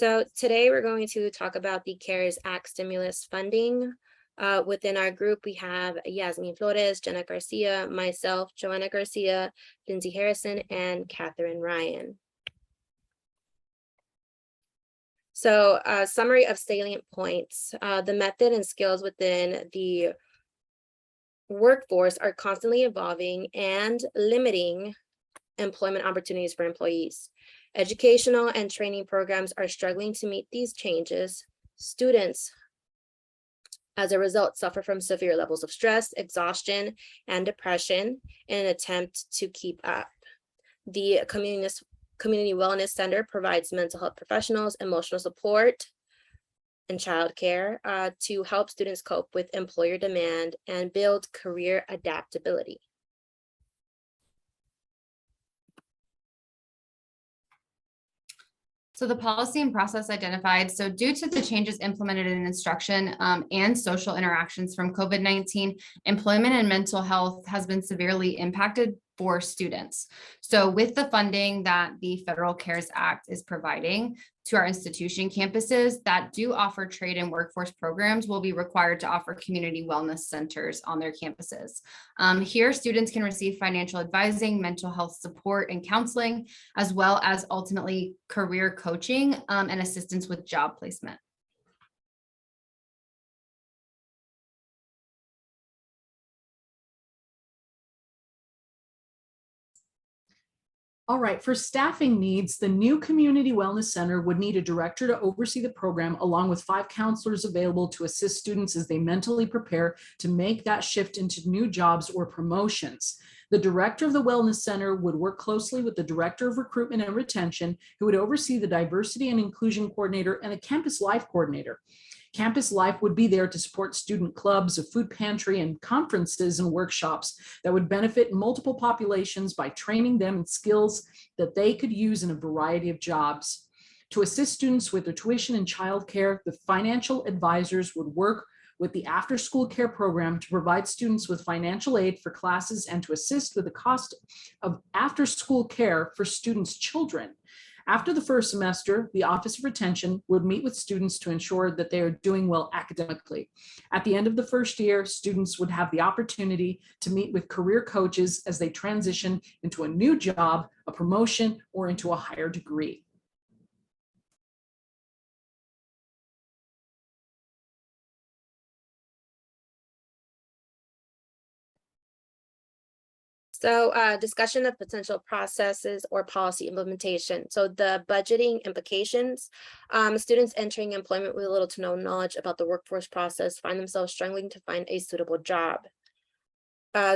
So today we're going to talk about the CARES Act stimulus funding. Within our group, we have Yasmin Flores, Jenna Garcia, myself, Joanna Garcia, Lindsay Harrison, and Catherine Ryan. So summary of salient points. The method and skills within the workforce are constantly evolving and limiting employment opportunities for employees. Educational and training programs are struggling to meet these changes. Students, as a result, suffer from severe levels of stress, exhaustion, and depression in an attempt to keep up. The Community Wellness Center provides mental health professionals, emotional support, and childcare to help students cope with employer demand and build career adaptability. So the policy and process identified. So due to the changes implemented in instruction and social interactions from COVID-19, employment and mental health has been severely impacted for students. So with the funding that the Federal CARES Act is providing to our institution campuses that do offer trade and workforce programs will be required to offer community wellness centers on their campuses. Here, students can receive financial advising, mental health support and counseling, as well as ultimately career coaching and assistance with job placement. All right, for staffing needs, the new Community Wellness Center would need a director to oversee the program, along with 5 counselors available to assist students as they mentally prepare to make that shift into new jobs or promotions. The director of the Wellness Center would work closely with the director of recruitment and retention, who would oversee the diversity and inclusion coordinator and the campus life coordinator. Campus Life would be there to support student clubs, a food pantry, and conferences and workshops that would benefit multiple populations by training them in skills that they could use in a variety of jobs. To assist students with their tuition and childcare, the financial advisors would work with the after-school care program to provide students with financial aid for classes and to assist with the cost of after-school care for students' children. After the first semester, the Office of Retention would meet with students to ensure that they are doing well academically. At the end of the first year, students would have the opportunity to meet with career coaches as they transition into a new job, a promotion, or into a higher degree. So discussion of potential processes or policy implementation. So the budgeting implications, students entering employment with little to no knowledge about the workforce process find themselves struggling to find a suitable job.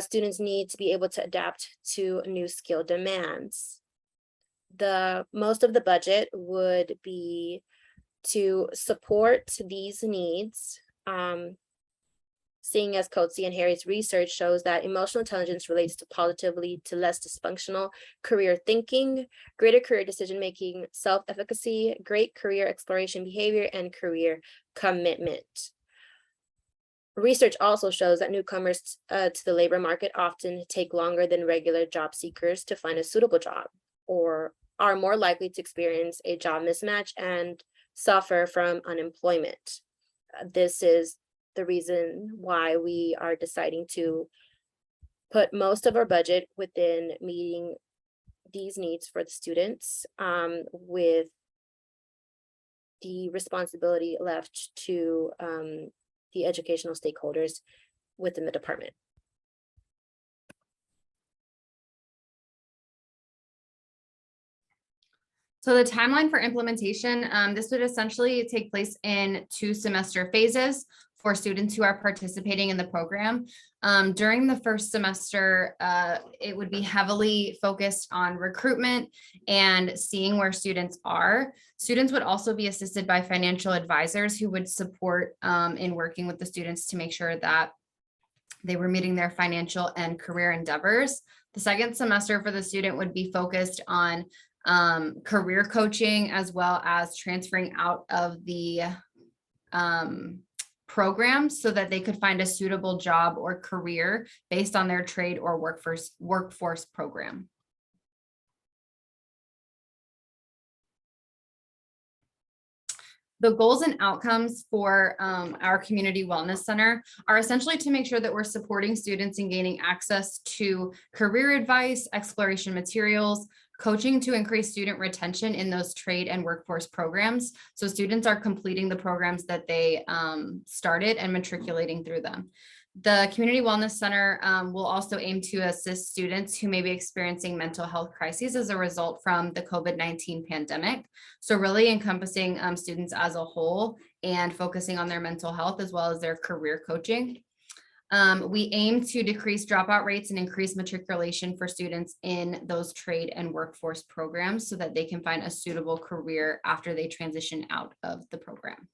Students need to be able to adapt to new skill demands. Most of the budget would be to support these needs. Seeing as Coetzee and Harry's research shows that emotional intelligence relates positively to less dysfunctional career thinking, greater career decision-making, self-efficacy, great career exploration behavior, and career commitment. Research also shows that newcomers to the labor market often take longer than regular job seekers to find a suitable job, or are more likely to experience a job mismatch and suffer from unemployment. This is the reason why we are deciding to put most of our budget within meeting these needs for the students, with the responsibility left to the educational stakeholders within the department. So the timeline for implementation, this would essentially take place in 2 semester phases for students who are participating in the program. During the first semester, it would be heavily focused on recruitment and seeing where students are. Students would also be assisted by financial advisors who would support in working with the students to make sure that they were meeting their financial and career endeavors. The second semester for the student would be focused on career coaching, as well as transferring out of the program so that they could find a suitable job or career based on their trade or workforce program. The goals and outcomes for our Community Wellness Center are essentially to make sure that we're supporting students in gaining access to career advice, exploration materials, coaching to increase student retention in those trade and workforce programs. So students are completing the programs that they started and matriculating through them. The Community Wellness Center will also aim to assist students who may be experiencing mental health crises as a result from the COVID-19 pandemic. So really encompassing students as a whole and focusing on their mental health as well as their career coaching. We aim to decrease dropout rates and increase matriculation for students in those trade and workforce programs so that they can find a suitable career after they transition out of the program.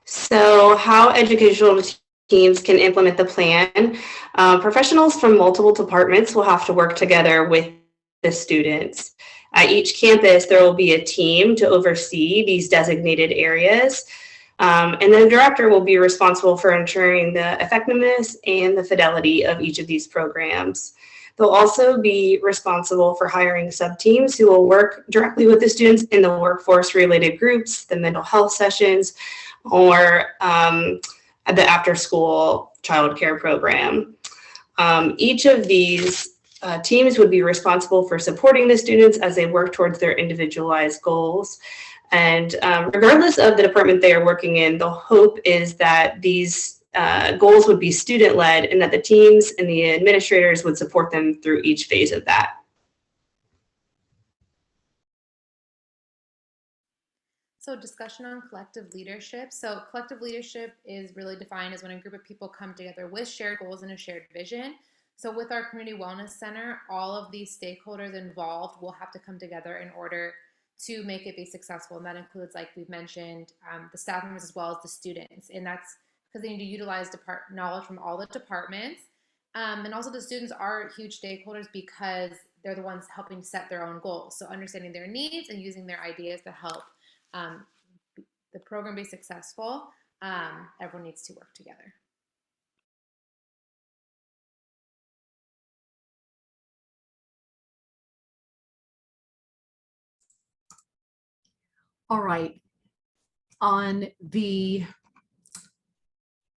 So how educational teams can implement the plan. Professionals from multiple departments will have to work together with the students. At each campus, there will be a team to oversee these designated areas. And the director will be responsible for ensuring the effectiveness and the fidelity of each of these programs. They'll also be responsible for hiring sub-teams who will work directly with the students in the workforce-related groups, the mental health sessions, or at the after-school childcare program. Each of these teams would be responsible for supporting the students as they work towards their individualized goals. And regardless of the department they are working in, the hope is that these goals would be student-led and that the teams and the administrators would support them through each phase of that. So discussion on collective leadership. So collective leadership is really defined as when a group of people come together with shared goals and a shared vision. So with our Community Wellness Center, all of these stakeholders involved will have to come together in order to make it be successful. And that includes, like we've mentioned, the staff members as well as the students. And that's because they need to utilize knowledge from all the departments. And also the students are huge stakeholders because they're the ones helping set their own goals. So understanding their needs and using their ideas to help the program be successful, everyone needs to work together. All right. On the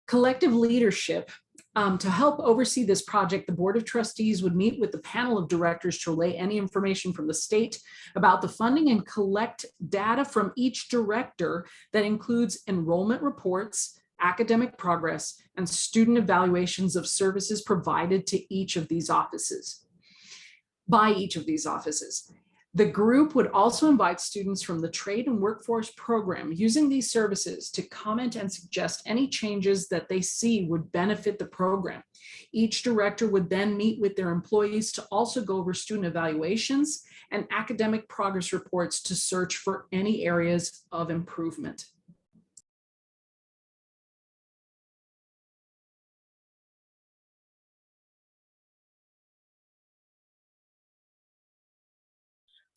collective leadership, to help oversee this project, the Board of Trustees would meet with the panel of directors to relay any information from the state about the funding and collect data from each director that includes enrollment reports, academic progress, and student evaluations of services provided to each of these offices, by each of these offices. The group would also invite students from the trade and workforce program using these services to comment and suggest any changes that they see would benefit the program. Each director would then meet with their employees to also go over student evaluations and academic progress reports to search for any areas of improvement.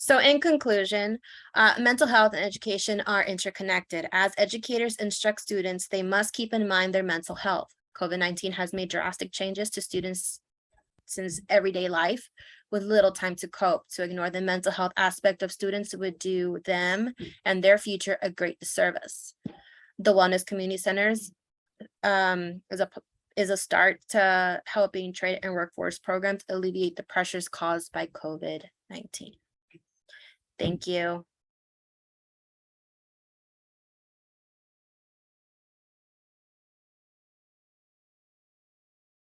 So in conclusion, mental health and education are interconnected. As educators instruct students, they must keep in mind their mental health. COVID-19 has made drastic changes to students' everyday life with little time to cope. To ignore the mental health aspect of students would do them and their future a great disservice. The Wellness Community Centers is a start to helping trade and workforce programs alleviate the pressures caused by COVID-19. Thank you.